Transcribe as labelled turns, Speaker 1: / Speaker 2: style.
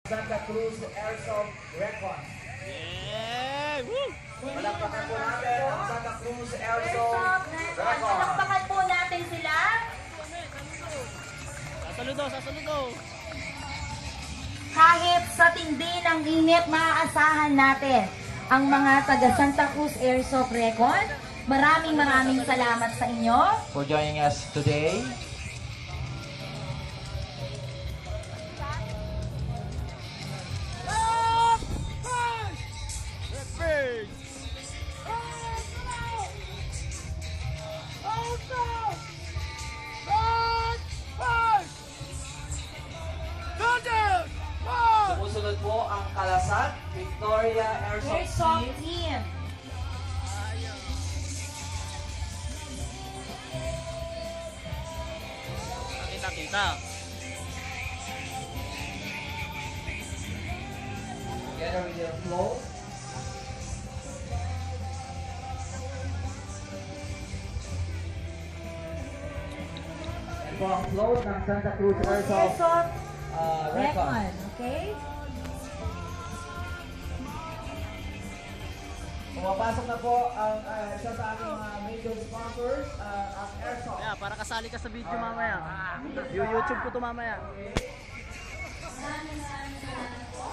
Speaker 1: Santa Cruz Airsoft Records.
Speaker 2: Yeah! Woo!
Speaker 1: Palakpakan po natin ang Santa Cruz Airsoft Records.
Speaker 3: Palakpakan po natin sila.
Speaker 2: Sasaludo, sasaludo!
Speaker 3: Kahit sa tindi ng init, maaasahan natin ang mga taga Santa Cruz Airsoft Records. Maraming salamat sa inyo
Speaker 1: For joining us today. Sumusunod po ang Kalasat Victoria Airsoft
Speaker 3: Airsoft
Speaker 1: Team.
Speaker 3: Team.
Speaker 2: Kita-kita.
Speaker 1: Together with your flow. Ito ang flow ng Santa Cruz Airsoft
Speaker 3: Airsoft
Speaker 1: Records.
Speaker 3: Records. Okay?
Speaker 1: Pumapasok na po ang isa sa ating mga major sponsors, ang Airsoft.
Speaker 2: Yeah, para kasali ka sa video mamaya. YouTube ko to mamaya.
Speaker 3: Maraming salamat po.